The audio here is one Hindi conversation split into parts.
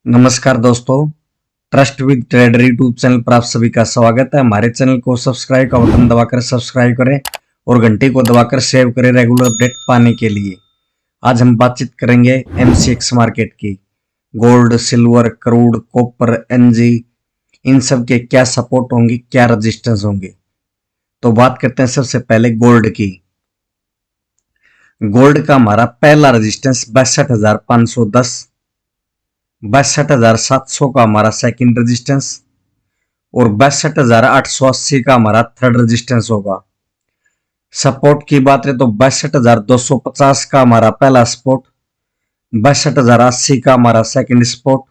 नमस्कार दोस्तों। Trust with trader YouTube channel पर आप सभी का स्वागत है। हमारे चैनल को सब्सक्राइब का बटन दबाकर सब्सक्राइब करें और घंटी को दबाकर सेव करें रेगुलर अपडेट पाने के लिए। आज हम बातचीत करेंगे एमसीएक्स मार्केट की। Gold, silver, crude, copper, NG, इन सब के क्या सपोर्ट होंगे, क्या रजिस्टेंस होंगे। तो बात करते हैं सबसे पहले गोल्ड की। गोल्ड का हमारा पहला रजिस्टेंस 62,510, 62,700 का हमारा सेकंड रेजिस्टेंस और 62,880 का हमारा थर्ड रेजिस्टेंस होगा। सपोर्ट की बात है तो 62,250 का हमारा पहला सपोर्ट, 62,080 का हमारा सेकंड सपोर्ट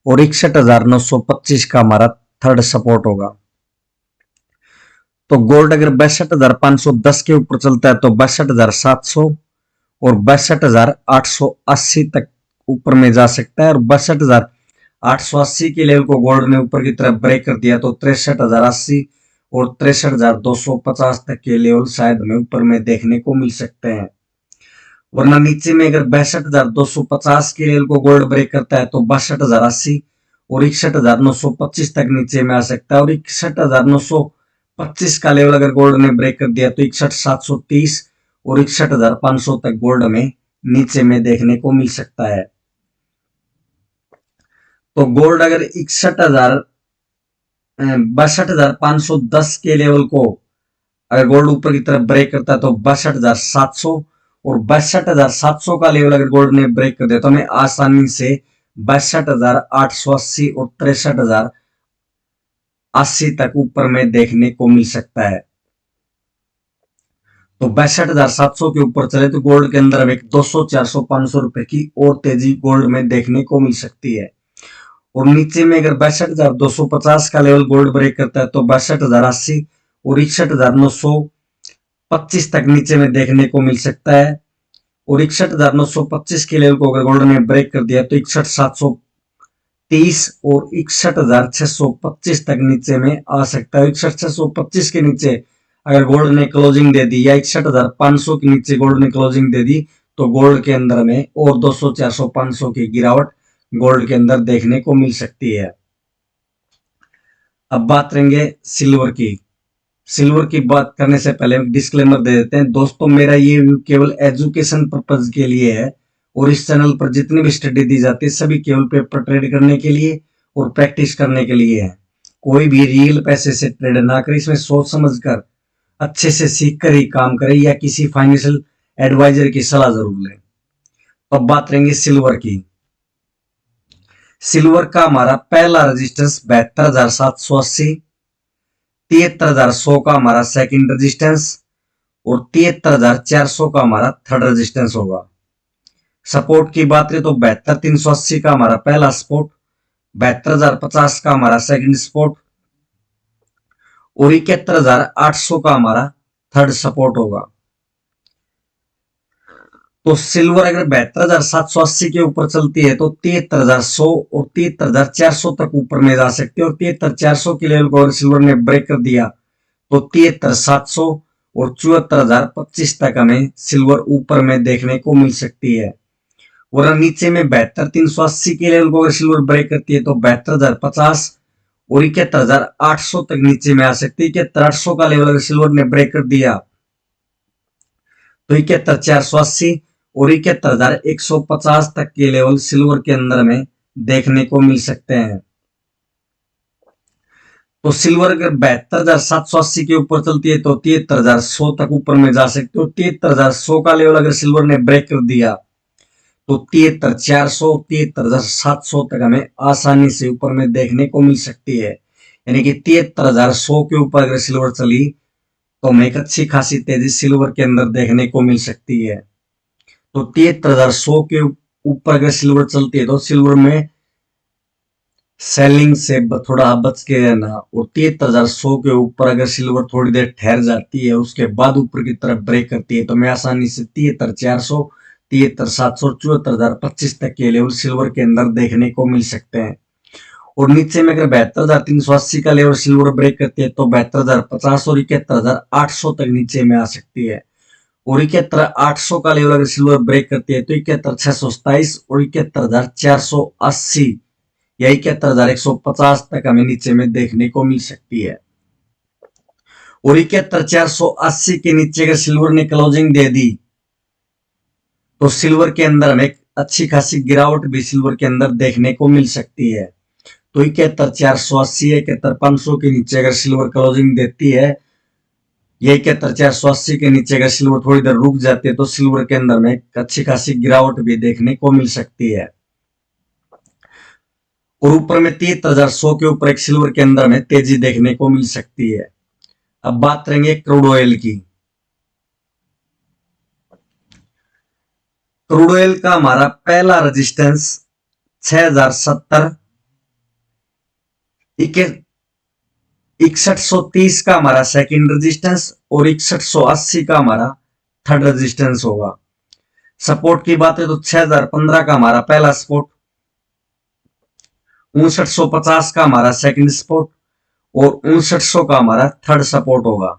और 61,925 का हमारा थर्ड सपोर्ट होगा। तो गोल्ड अगर 62,510 के ऊपर चलता है तो 62,700 और 62,880 तक ऊपर में जा सकता है और 62,880 के लेवल को गोल्ड ने ऊपर की तरफ ब्रेक कर दिया तो 63,080 और 63,250 तक के लेवल शायद हमें ऊपर में देखने को मिल सकते हैं। वरना नीचे में अगर 62,250 के लेवल को गोल्ड ब्रेक करता है तो 62,080 और 61,925 तक नीचे में आ सकता है और 61,925 का लेवल अगर गोल्ड ने ब्रेक कर दिया तो 61,730 और 61,500 तक गोल्ड में नीचे में देखने को मिल सकता है। तो गोल्ड अगर 62,510 के लेवल को अगर गोल्ड ऊपर की तरफ ब्रेक करता है तो 62,700 और 62,700 का लेवल अगर गोल्ड ने ब्रेक कर दिया तो हमें आसानी से 62,880 और 63,080 तक ऊपर में देखने को मिल सकता है। तो 62,700 के ऊपर चले तो गोल्ड के अंदर अब एक 200, 400, 500 रुपए की और तेजी गोल्ड में देखने को मिल सकती है। और नीचे में अगर 62,250 का लेवल गोल्ड ब्रेक करता है तो 62,080 और 61,925 तक नीचे में देखने को मिल सकता है और 61,925 के लेवल को अगर गोल्ड ने ब्रेक कर दिया तो 61,730 और 61,625 तक नीचे में आ सकता है। 61,625 के नीचे अगर गोल्ड ने क्लोजिंग दे दी या 61,500 के नीचे गोल्ड ने क्लोजिंग दे दी तो गोल्ड के अंदर में और 200, 400, 500 की गिरावट गोल्ड के अंदर देखने को मिल सकती है। अब बात करेंगे सिल्वर की। सिल्वर की बात करने से पहले डिस्क्लेमर दे देते हैं दोस्तों, मेरा ये व्यू केवल एजुकेशन पर्पज के लिए है और इस चैनल पर जितनी भी स्टडी दी जाती है सभी केवल पेपर ट्रेड करने के लिए और प्रैक्टिस करने के लिए है। कोई भी रियल पैसे से ट्रेड ना करे, इसमें सोच समझ कर अच्छे से सीख कर ही काम करे या किसी फाइनेंशियल एडवाइजर की सलाह जरूर लें। अब बात करेंगे सिल्वर की। सिल्वर का हमारा पहला रेजिस्टेंस 72,780, 73,100 का हमारा सेकंड रेजिस्टेंस और 73,400 का हमारा थर्ड रेजिस्टेंस होगा। सपोर्ट की बात करें तो 72,380 का हमारा पहला सपोर्ट, 72,050 का हमारा सेकंड सपोर्ट और 71,800 का हमारा थर्ड सपोर्ट होगा। तो सिल्वर अगर 72,780 के ऊपर चलती है तो 73,100 और 73,400 तक ऊपर में जा सकती है और 73,400 के लेवल को अगर सिल्वर ने ब्रेक कर दिया तो 73,700 और 74,025 तक हमें सिल्वर ऊपर में देखने को मिल सकती है। और नीचे में 72,380 के लेवल को अगर सिल्वर ब्रेक करती है तो 72,050 और 71,800 तक नीचे में आ सकती है। 71,800 का लेवल अगर सिल्वर ने ब्रेक कर दिया तो 71,480 और 71,150 तक के लेवल सिल्वर के अंदर में देखने को मिल सकते हैं। तो सिल्वर अगर 72,780 के ऊपर चलती है तो 73,100 तक ऊपर में जा सकती है और 73,100 का लेवल अगर सिल्वर ने ब्रेक कर दिया तो 73,400, 73,700 तक हमें आसानी से ऊपर में देखने को मिल सकती है। यानी कि 73,100 के ऊपर अगर सिल्वर चली तो हमें एक अच्छी खासी तेजी सिल्वर के अंदर देखने को मिल सकती है। तो 73,100 के ऊपर अगर सिल्वर चलती है तो सिल्वर में सेलिंग से थोड़ा बच के रहना और 73,100 के ऊपर अगर सिल्वर थोड़ी देर ठहर जाती है उसके बाद ऊपर की तरफ ब्रेक करती है तो मैं आसानी से 73,400, 73,700 और 74,025 तक के लेवल सिल्वर के अंदर देखने को मिल सकते हैं। और नीचे में अगर 72,380 का लेवल सिल्वर ब्रेक करती है तो 72,050 और 71,800 तक नीचे में आ सकती है और 71,800 का लेवल अगर सिल्वर ब्रेक करती है तो 71,627 और 71,480 या 71,150 तक हमें नीचे में देखने को मिल सकती है। और 71,480 के नीचे अगर सिल्वर ने क्लोजिंग दे दी तो सिल्वर के अंदर हमें अच्छी खासी गिरावट भी सिल्वर के अंदर देखने को मिल सकती है। तो 71,480 71,500 के नीचे अगर सिल्वर क्लोजिंग देती है, ये 71,480 के नीचे अगर सिल्वर थोड़ी देर रुक जाती है तो सिल्वर के अंदर में अच्छी खासी गिरावट भी देखने को मिल सकती है। और ऊपर में 73,100 के ऊपर एक सिल्वर के अंदर में तेजी देखने को मिल सकती है। अब बात करेंगे क्रूड ऑयल की। क्रूड ऑयल का हमारा पहला रेजिस्टेंस 6,070, 6130 का हमारा सेकंड रेजिस्टेंस और 6180 का हमारा थर्ड रेजिस्टेंस होगा। सपोर्ट की बात है तो 6,015 का हमारा पहला सपोर्ट, 5950 का हमारा सेकंड सपोर्ट और 5900 का हमारा थर्ड सपोर्ट होगा।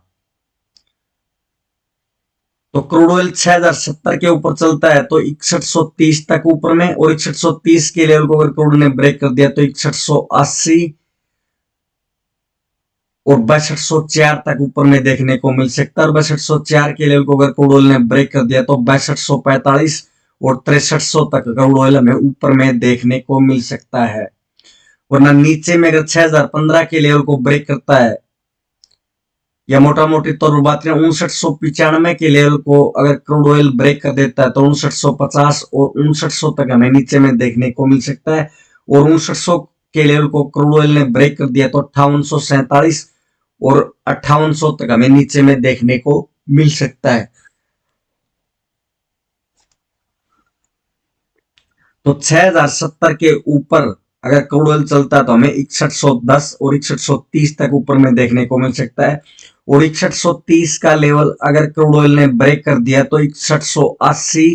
तो क्रूड ऑयल 6,070 के ऊपर चलता है तो 6130 तक ऊपर में, और 6130 के लेवल को अगर क्रूड ने ब्रेक कर दिया तो 6180 और 6204 तक ऊपर में देखने को मिल सकता है। और 6204 के लेवल को अगर क्रूड ऑयल ने ब्रेक कर दिया तो 6245 और 6300 तक क्रूड ऑयल हमें ऊपर में देखने को मिल सकता है। वरना नीचे में अगर 6,015 के लेवल को ब्रेक करता है या मोटा मोटी तौर पर बात करें 5995 के लेवल को अगर क्रूड ऑयल ब्रेक कर देता है तो 5950 और 5900 तक हमें नीचे में देखने को मिल सकता है। और 5900 के लेवल को क्रूड ऑयल ने ब्रेक कर दिया तो 5847 और 5800 तक हमें नीचे में देखने को मिल सकता है। तो 6,070 के ऊपर अगर क्रूड ऑयल चलता है तो हमें 6110 और 6130 तक ऊपर में देखने को मिल सकता है। और 6130 का लेवल अगर क्रूड ऑयल ने ब्रेक कर दिया तो 6180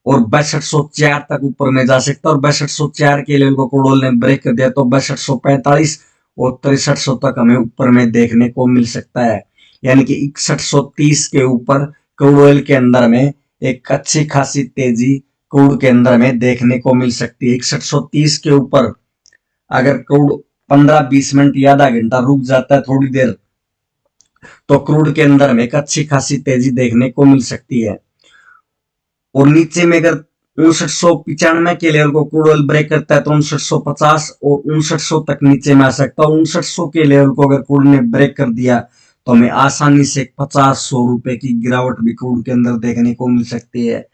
और 6204 तक ऊपर में जा सकता है। और 6204 के लेवल को क्रूड ऑयल ने ब्रेक कर दिया तो 6245 और 6300 तक हमें ऊपर में देखने को मिल सकता है। यानी कि 6130 के ऊपर क्रूड ऑयल के अंदर में एक अच्छी खासी तेजी क्रूड के अंदर में देखने को मिल सकती है। 6130 के ऊपर अगर क्रूड 15-20 मिनट या आधा घंटा रुक जाता है थोड़ी देर तो क्रूड के अंदर में एक अच्छी खासी तेजी देखने को मिल सकती है। और नीचे में अगर 5995 के लेवल को क्रूड ऑयल ब्रेक करता है तो 5950 और 5900 तक नीचे में आ सकता है। 5900 के लेवल को अगर क्रूड ने ब्रेक कर दिया तो हमें आसानी से 50-100 रुपए की गिरावट भी क्रूड के अंदर देखने को मिल सकती है।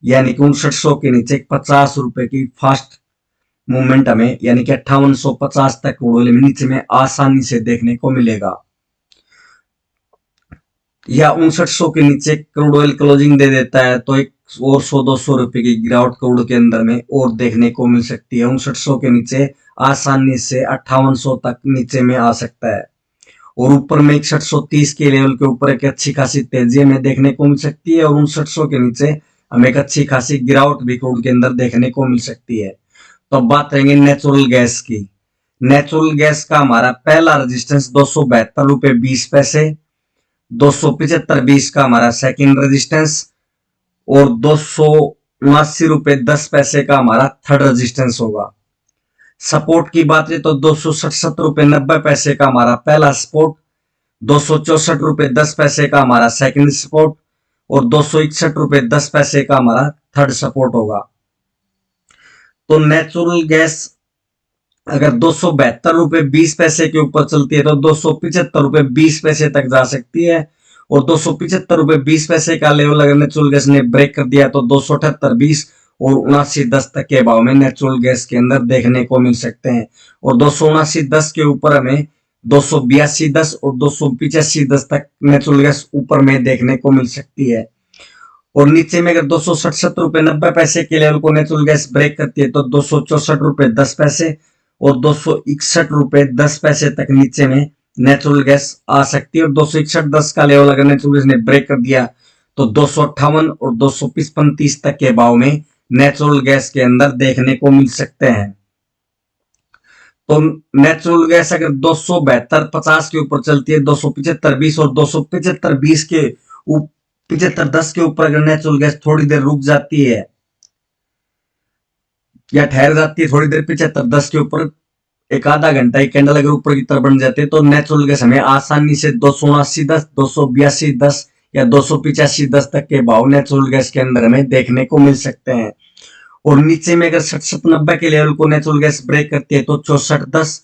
यानी कि 5900 के नीचे 50 रुपए की फास्ट मूवमेंट हमें यानी कि 5850 तक क्रूड ऑयल में नीचे में आसानी से देखने को मिलेगा। या 5900 के नीचे क्रूड ऑयल क्लोजिंग दे देता है तो एक और 100-200 रुपए की गिरावट क्रूड के अंदर में और देखने को मिल सकती है। 5900 के नीचे आसानी से 5800 तक नीचे में आ सकता है। और ऊपर में 6130 के लेवल के ऊपर एक अच्छी खासी तेजी हमें देखने को मिल सकती है। और 5900 के नीचे हमें एक अच्छी खासी गिरावट भी क्रूड के अंदर देखने को मिल सकती है। तो अब बात करेंगे नेचुरल गैस की। नेचुरल गैस का हमारा पहला रेजिस्टेंस 272 रुपए 20 पैसे, 275.20 का हमारा सेकंड रेजिस्टेंस और 279 रुपए 10 पैसे का हमारा थर्ड रेजिस्टेंस होगा। सपोर्ट की बात करें तो 267 रुपए 90 पैसे का हमारा पहला सपोर्ट, 264 रुपए 10 पैसे का हमारा सेकंड सपोर्ट और 261 रुपए 10 पैसे का हमारा थर्ड सपोर्ट होगा। तो नेचुरल गैस अगर 272 रुपए 20 पैसे के ऊपर चलती है तो 275 रुपए 20 पैसे तक जा सकती है। और 275 रुपए 20 पैसे का लेवल अगर नेचुरल गैस ने ब्रेक कर दिया तो 278.20 और 79.10 तक के भाव में नेचुरल गैस के अंदर देखने को मिल सकते हैं। और 279.10 के ऊपर हमें 282.10 और 285.10 तक नेचुरल गैस ऊपर में देखने को मिल सकती है। और नीचे में अगर 267 रुपए 90 पैसे के लेवल को नेचुरल गैस ब्रेक करती है तो 264 रुपए 10 पैसे और 261 रुपए 10 पैसे तक नीचे में नेचुरल गैस आ सकती है। और 261.10 का लेवल अगर नेचुरल गैस ने ब्रेक कर दिया तो 258 और 255.30 तक के भाव में नेचुरल गैस के अंदर देखने को मिल सकते हैं। तो नेचुरल गैस अगर 272.50 के ऊपर चलती है, 275.20 और 275.20 के 75.10 के ऊपर अगर नेचुरल गैस थोड़ी देर रुक जाती है या ठहर जाती है थोड़ी देर 75-10 के ऊपर, एक आधा घंटा एक कैंडल अगर ऊपर की तरफ बन जाते हैं तो नेचुरल गैस हमें आसानी से 279.10, 282.10 या 285.10 तक के भाव नेचुरल गैस के अंदर हमें देखने को मिल सकते हैं। और नीचे में अगर 67-90 के लेवल को नेचुरल गैस ब्रेक करती है तो 64.10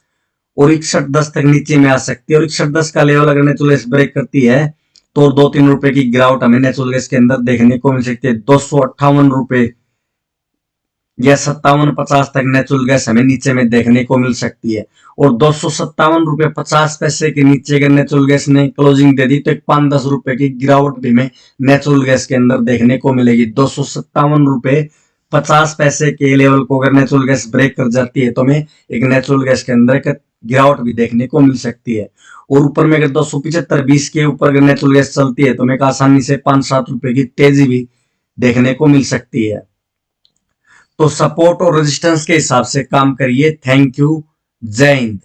और 61.10 तक नीचे में आ सकती है। और 61.10 का लेवल अगर नेचुरल गैस ब्रेक करती है तो 2-3 रुपए की गिरावट हमें नेचुरल गैस के अंदर देखने को मिल सकती है। 258 रुपए या 57.50 तक नेचुरल गैस हमें नीचे में देखने को मिल सकती है। और 257 रुपए 50 पैसे के नीचे अगर नेचुरल गैस ने क्लोजिंग दे दी तो एक 5-10 रुपए की गिरावट भी हमें नेचुरल गैस के अंदर देखने को मिलेगी। 257 रुपए 50 पैसे के लेवल को अगर नेचुरल गैस ब्रेक कर जाती है तो हमें एक नेचुरल गैस के अंदर एक गिरावट भी देखने को मिल सकती है। और ऊपर में अगर 275-20 के ऊपर अगर नेचुरल गैस चलती है तो हमें आसानी से 5-7 रुपए की तेजी भी देखने को मिल सकती है। तो सपोर्ट और रेजिस्टेंस के हिसाब से काम करिए। Thank you. जय हिंद।